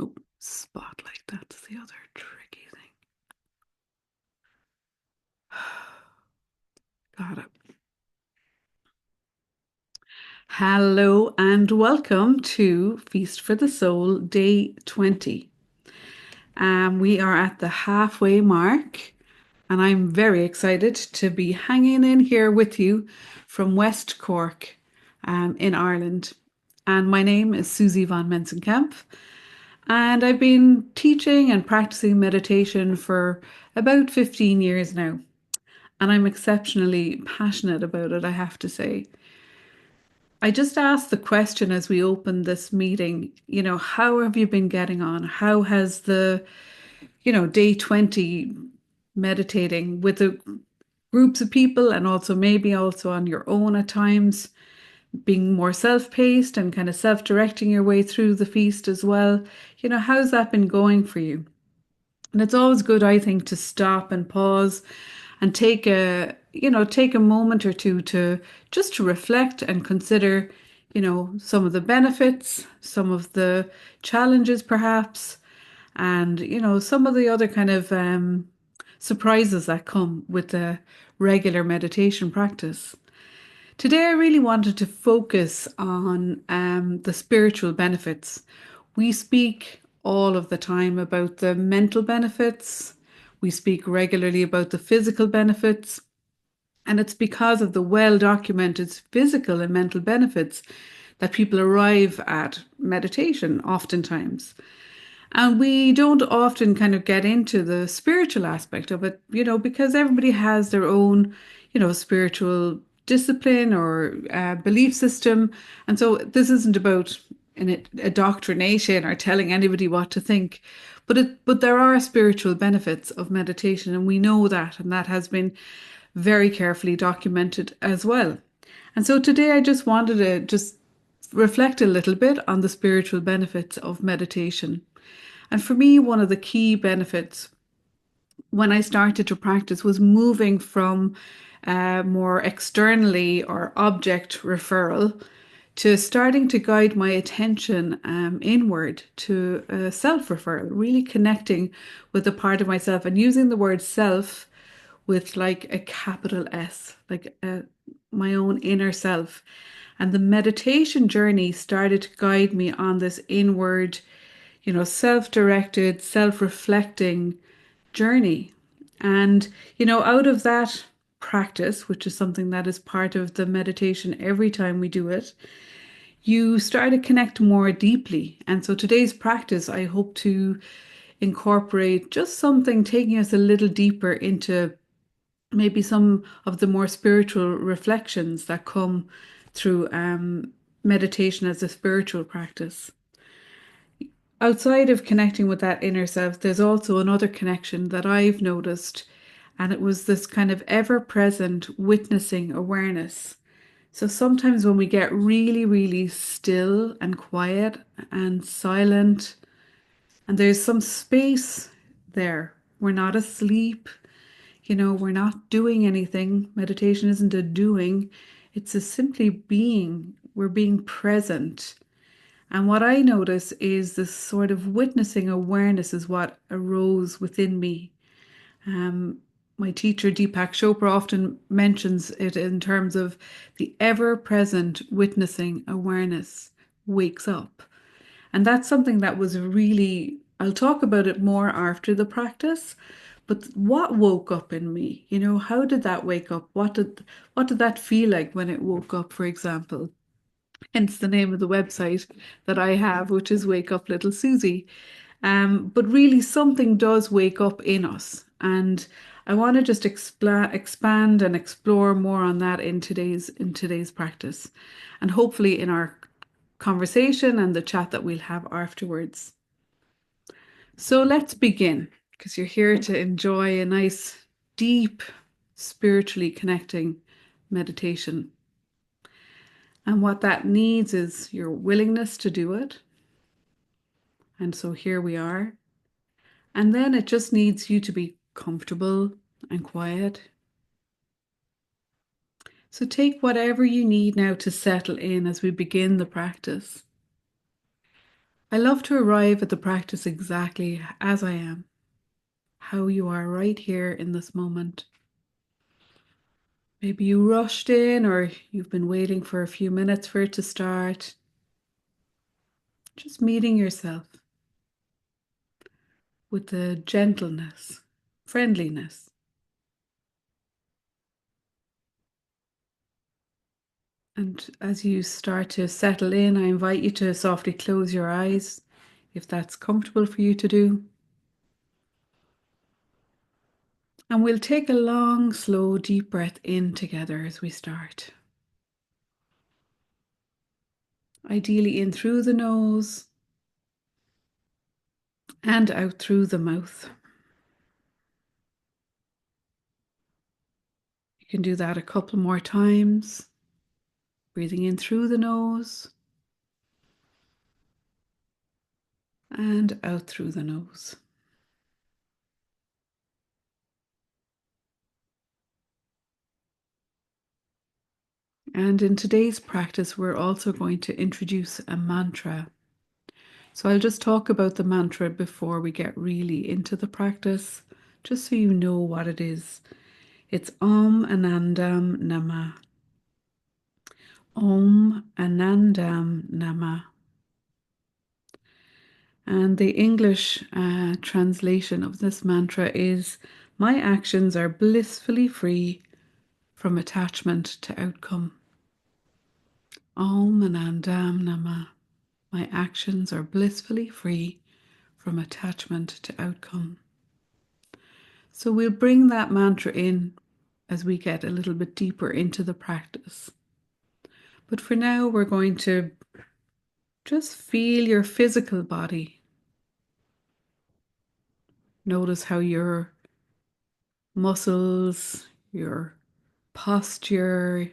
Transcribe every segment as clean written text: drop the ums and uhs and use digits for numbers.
Oh, spotlight, that's the other tricky thing. Got it. Hello and welcome to Feast for the Soul, day 20. We are at the halfway mark, and I'm very excited to be hanging in here with you from West Cork, in Ireland. And my name is Suzi van Mensenkampff, and I've been teaching and practicing meditation for about 15 years now. And I'm exceptionally passionate about it, I have to say. I just asked the question as we opened this meeting, how have you been getting on? How has day 20 meditating with the groups of people and also maybe also on your own at times, being more self-paced and kind of self-directing your way through the feast as well. How's that been going for you? And it's always good, I think, to stop and pause and take a moment or two to just to reflect and consider, some of the benefits, some of the challenges perhaps, and, some of the other kind of surprises that come with the regular meditation practice. Today, I really wanted to focus on the spiritual benefits. We speak all of the time about the mental benefits. We speak regularly about the physical benefits. And it's because of the well documented physical and mental benefits that people arrive at meditation oftentimes. And we don't often kind of get into the spiritual aspect of it, because everybody has their own, spiritual discipline or belief system. And so this isn't about indoctrination or telling anybody what to think. But there are spiritual benefits of meditation, and we know that, and that has been very carefully documented as well. And so today I just wanted to just reflect a little bit on the spiritual benefits of meditation. And for me, one of the key benefits when I started to practice was moving from more externally or object referral to starting to guide my attention inward to self referral, really connecting with a part of myself and using the word self with like a capital S, like my own inner self. And the meditation journey started to guide me on this inward, self-directed, self-reflecting journey. And, out of that practice, which is something that is part of the meditation every time we do it, you start to connect more deeply. And so today's practice, I hope to incorporate just something taking us a little deeper into maybe some of the more spiritual reflections that come through meditation as a spiritual practice. Outside of connecting with that inner self, there's also another connection that I've noticed, and it was this kind of ever present witnessing awareness. So sometimes when we get really, really still and quiet and silent, and there's some space there, we're not asleep, we're not doing anything. Meditation isn't a doing, it's a simply being. We're being present. And what I notice is this sort of witnessing awareness is what arose within me. Um, my teacher Deepak Chopra often mentions it in terms of the ever present witnessing awareness wakes up. And that's something that was really, I'll talk about it more after the practice, but what woke up in me? How did that wake up? What did that feel like when it woke up, for example? Hence the name of the website that I have, which is Wake Up Little Suzi. But really, something does wake up in us. And I want to just expand and explore more on that in today's practice, and hopefully in our conversation and the chat that we'll have afterwards. So let's begin, because you're here to enjoy a nice, deep, spiritually connecting meditation. And what that needs is your willingness to do it. And so here we are. And then it just needs you to be comfortable and quiet. So take whatever you need now to settle in as we begin the practice. I love to arrive at the practice exactly as I am, how you are right here in this moment. Maybe you rushed in or you've been waiting for a few minutes for it to start. Just meeting yourself with the gentleness, friendliness. And as you start to settle in, I invite you to softly close your eyes if that's comfortable for you to do. And we'll take a long, slow, deep breath in together as we start. Ideally in through the nose and out through the mouth. You can do that a couple more times. Breathing in through the nose and out through the nose. And in today's practice, we're also going to introduce a mantra. So I'll just talk about the mantra before we get really into the practice, just so you know what it is. It's Om Anandam Nama. Om Anandam Nama. And the English translation of this mantra is, my actions are blissfully free from attachment to outcome. Om Anandam Nama. My actions are blissfully free from attachment to outcome. So we'll bring that mantra in as we get a little bit deeper into the practice. But for now, we're going to just feel your physical body. Notice how your muscles, your posture,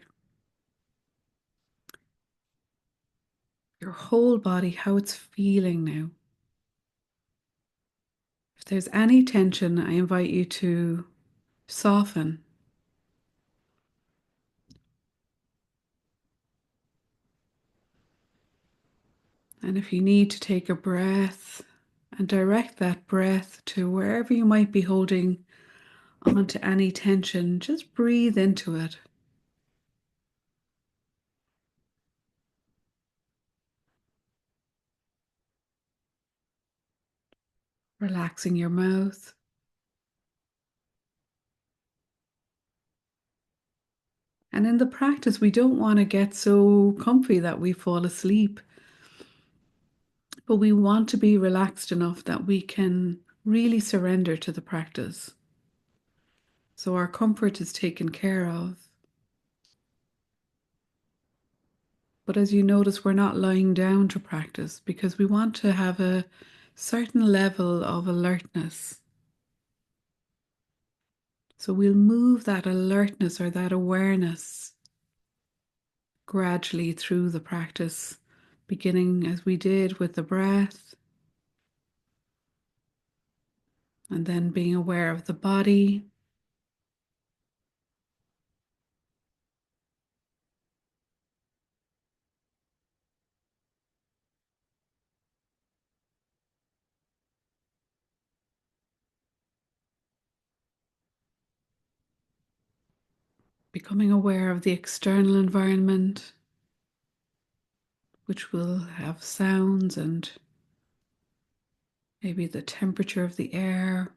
your whole body, how it's feeling now. If there's any tension, I invite you to soften. And if you need to take a breath and direct that breath to wherever you might be holding onto any tension, just breathe into it. Relaxing your mouth. And in the practice, we don't want to get so comfy that we fall asleep, but we want to be relaxed enough that we can really surrender to the practice. So our comfort is taken care of. But as you notice, we're not lying down to practice because we want to have a certain level of alertness. So we'll move that alertness or that awareness gradually through the practice, beginning as we did with the breath, and then being aware of the body. Becoming aware of the external environment, which will have sounds and maybe the temperature of the air.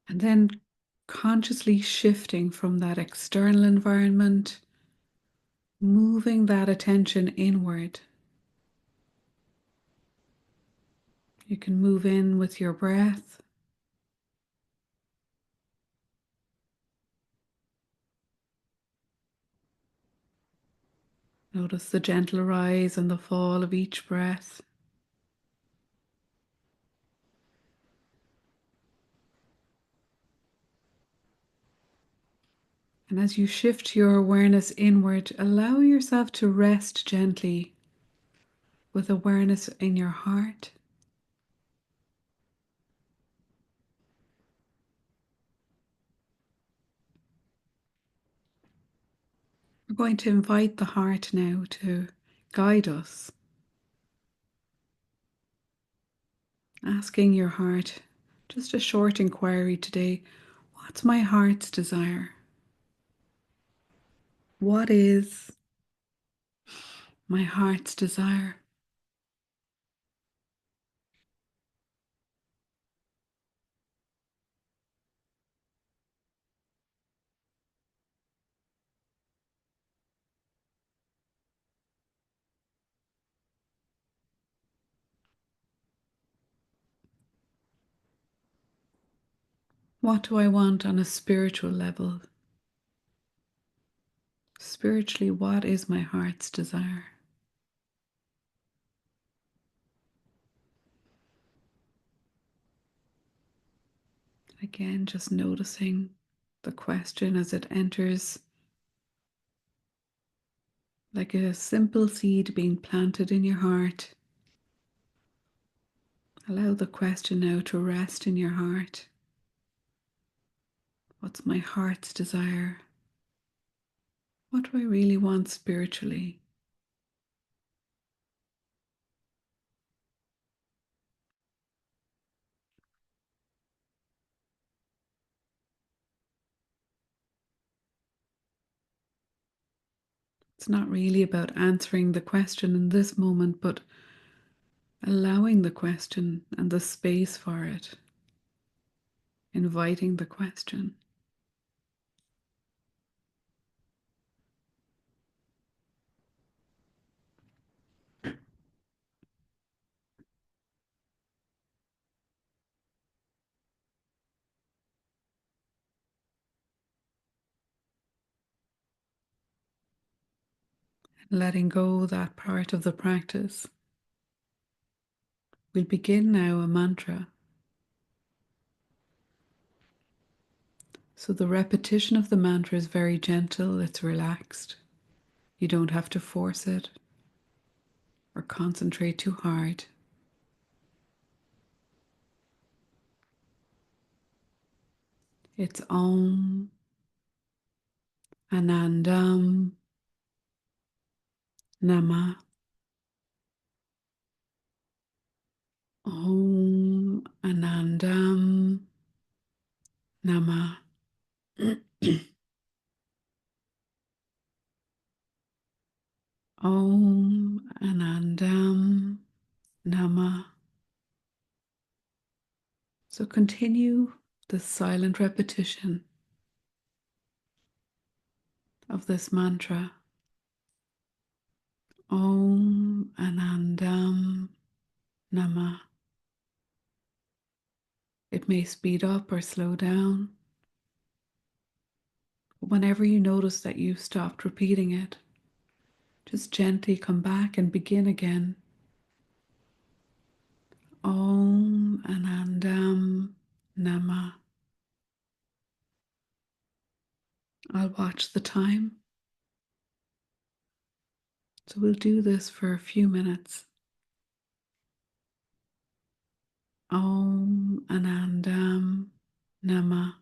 And then consciously shifting from that external environment, moving that attention inward. You can move in with your breath. Notice the gentle rise and the fall of each breath. And as you shift your awareness inward, allow yourself to rest gently with awareness in your heart. We're going to invite the heart now to guide us, asking your heart just a short inquiry today. What's my heart's desire? What is my heart's desire? What do I want on a spiritual level? Spiritually, what is my heart's desire? Again, just noticing the question as it enters, like a simple seed being planted in your heart. Allow the question now to rest in your heart. What's my heart's desire? What do I really want spiritually? It's not really about answering the question in this moment, but allowing the question and the space for it, inviting the question. Letting go that part of the practice. We'll begin now a mantra. So the repetition of the mantra is very gentle, it's relaxed. You don't have to force it or concentrate too hard. It's Om Anandam Nama. Om Anandam Nama. Om Anandam Nama. So continue the silent repetition of this mantra. Om Anandam Nama. It may speed up or slow down. But whenever you notice that you've stopped repeating it, just gently come back and begin again. Om Anandam Nama. I'll watch the time. So we'll do this for a few minutes. Om Anandam Nama.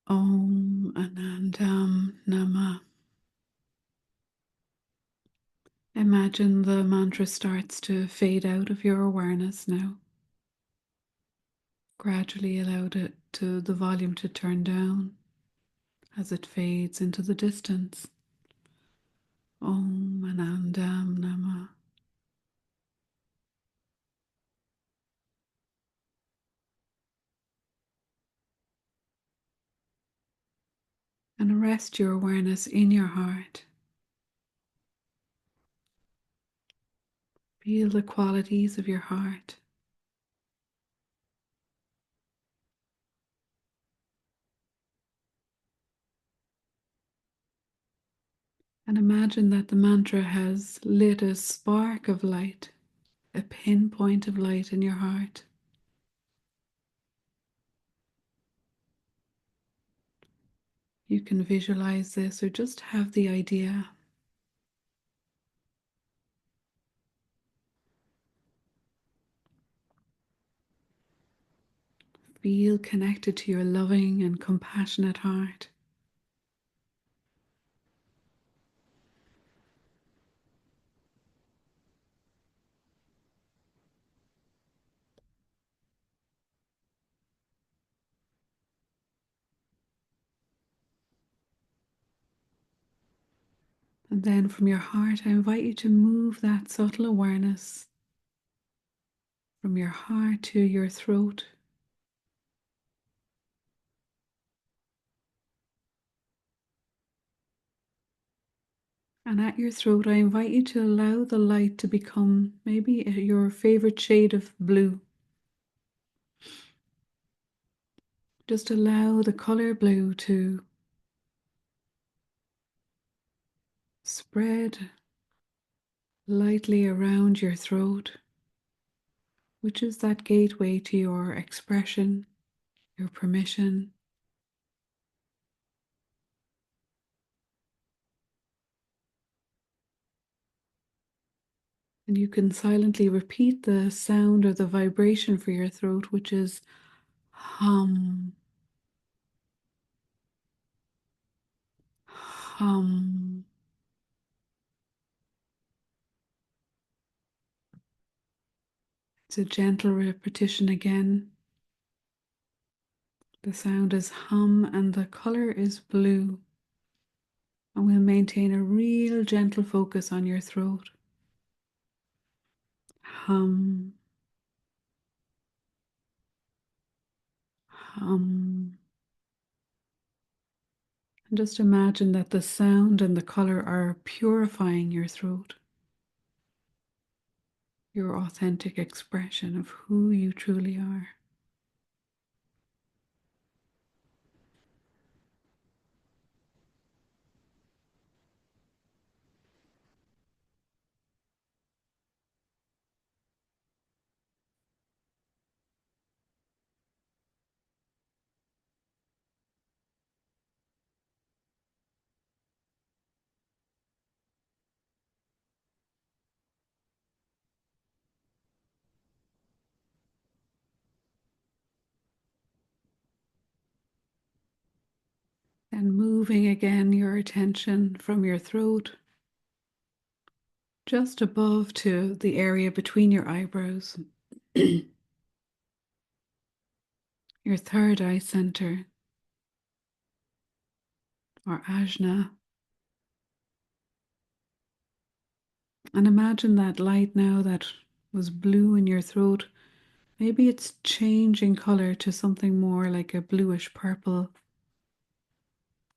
Om Anandam Nama. Imagine the mantra starts to fade out of your awareness now. Gradually allow the volume to turn down as it fades into the distance. Om Anandam Nama. And arrest your awareness in your heart. Feel the qualities of your heart. And imagine that the mantra has lit a spark of light, a pinpoint of light in your heart. You can visualize this or just have the idea. Feel connected to your loving and compassionate heart. And then from your heart, I invite you to move that subtle awareness from your heart to your throat. And at your throat, I invite you to allow the light to become maybe your favorite shade of blue. Just allow the color blue to spread lightly around your throat, which is that gateway to your expression, your permission. And you can silently repeat the sound or the vibration for your throat, which is hum, hum. It's a gentle repetition again. The sound is hum and the color is blue. And we'll maintain a real gentle focus on your throat. Hum, hum. And just imagine that the sound and the color are purifying your throat, your authentic expression of who you truly are. And moving again your attention from your throat just above to the area between your eyebrows, your third eye center, or ajna. And imagine that light now that was blue in your throat. Maybe it's changing color to something more like a bluish purple.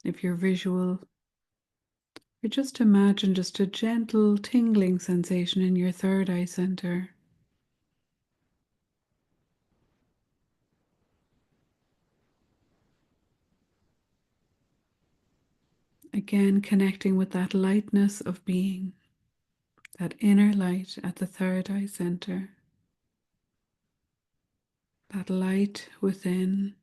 If you're visual, or just imagine just a gentle tingling sensation in your third eye center. Again, connecting with that lightness of being, that inner light at the third eye center, that light within.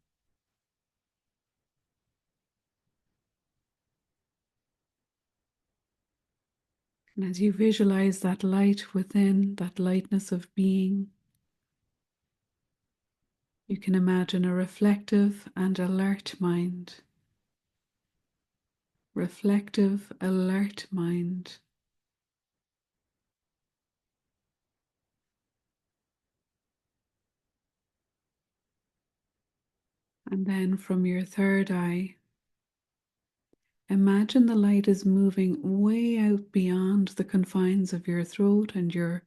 And as you visualize that light within, that lightness of being, you can imagine a reflective and alert mind reflective, alert mind. And then from your third eye, imagine the light is moving way out beyond the confines of your throat and your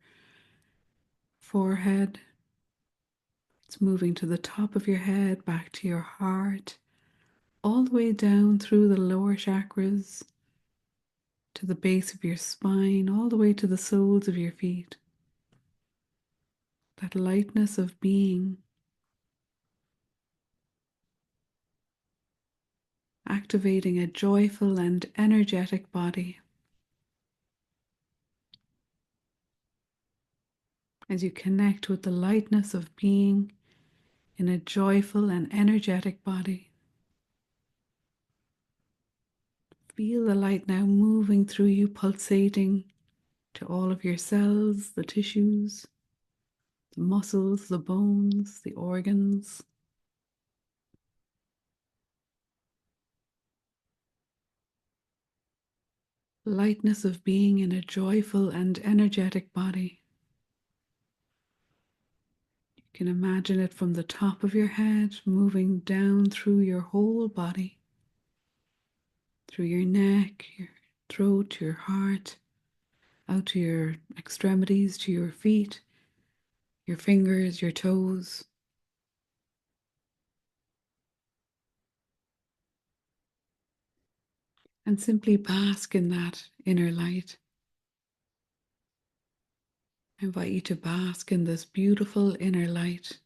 forehead. It's moving to the top of your head, back to your heart, all the way down through the lower chakras, to the base of your spine, all the way to the soles of your feet. That lightness of being, activating a joyful and energetic body. As you connect with the lightness of being in a joyful and energetic body. Feel the light now moving through you, pulsating to all of your cells, the tissues, the muscles, the bones, the organs. Lightness of being in a joyful and energetic body. You can imagine it from the top of your head, moving down through your whole body, through your neck, your throat, your heart, out to your extremities, to your feet, your fingers, your toes. And simply bask in that inner light. I invite you to bask in this beautiful inner light.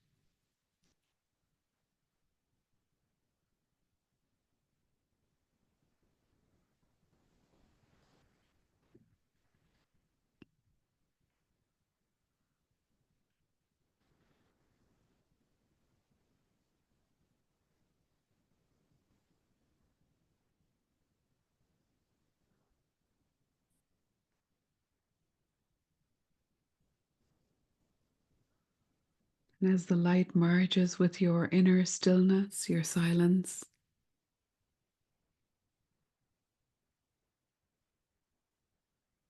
And as the light merges with your inner stillness, your silence,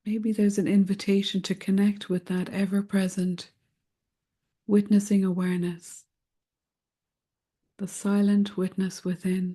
maybe there's an invitation to connect with that ever-present witnessing awareness, the silent witness within.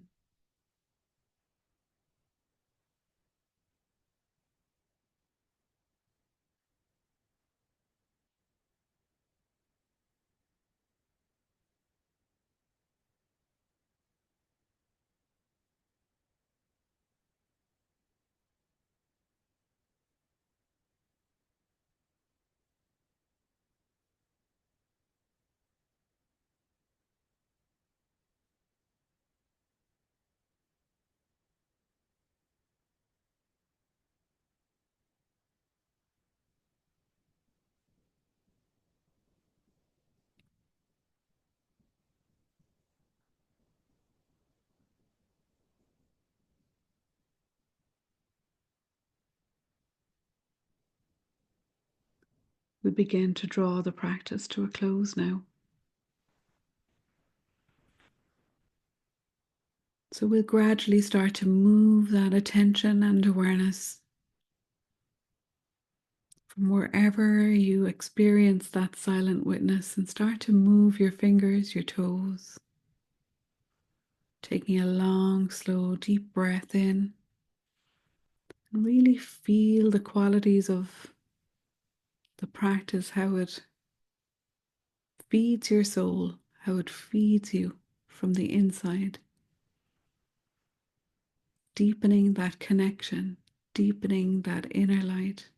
We begin to draw the practice to a close now. So we'll gradually start to move that attention and awareness from wherever you experience that silent witness and start to move your fingers, your toes, taking a long, slow, deep breath in and really feel the qualities of the practice, how it feeds your soul, how it feeds you from the inside, deepening that connection, deepening that inner light.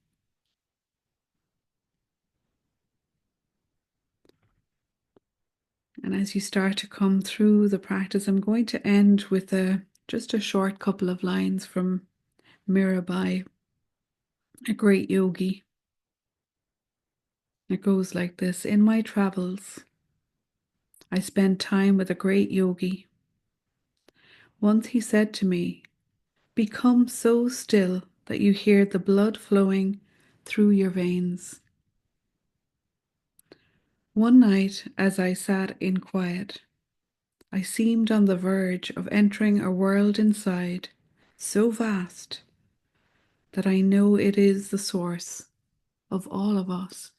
And as you start to come through the practice, I'm going to end with just a short couple of lines from Mirabai, a great yogi. It goes like this: in my travels, I spent time with a great yogi. Once he said to me, become so still that you hear the blood flowing through your veins. One night, as I sat in quiet, I seemed on the verge of entering a world inside so vast that I know it is the source of all of us.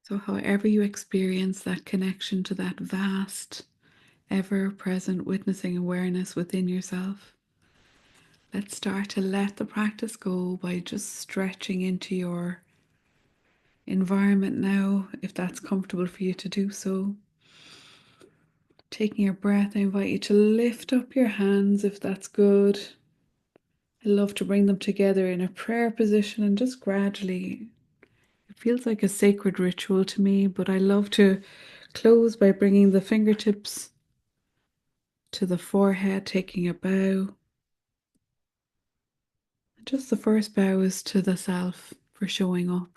So, however you experience that connection to that vast, ever present witnessing awareness within yourself, let's start to let the practice go by just stretching into your environment now, if that's comfortable for you to do so. Taking your breath, I invite you to lift up your hands if that's good. I love to bring them together in a prayer position and just gradually, it feels like a sacred ritual to me, but I love to close by bringing the fingertips to the forehead, taking a bow. Just the first bow is to the self for showing up.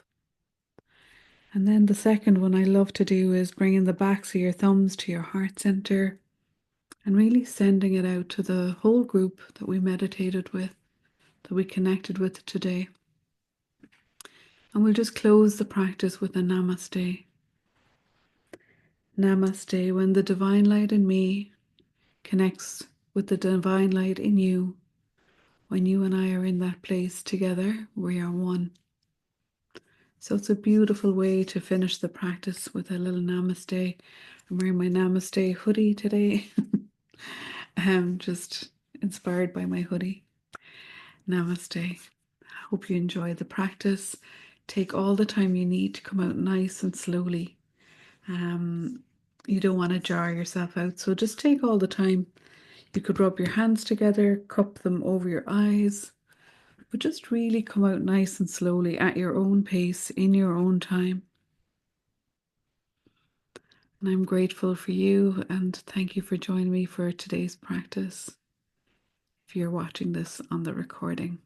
And then the second one I love to do is bringing the backs of your thumbs to your heart center and really sending it out to the whole group that we meditated with, that we connected with today. And we'll just close the practice with a namaste. Namaste, when the divine light in me connects with the divine light in you. When you and I are in that place together, we are one. So it's a beautiful way to finish the practice with a little namaste. I'm wearing my namaste hoodie today. I'm just inspired by my hoodie. Namaste. Hope you enjoy the practice. Take all the time you need to come out nice and slowly. You don't want to jar yourself out, so just take all the time. You could rub your hands together, cup them over your eyes, but just really come out nice and slowly at your own pace, in your own time. And I'm grateful for you, and thank you for joining me for today's practice if you're watching this on the recording.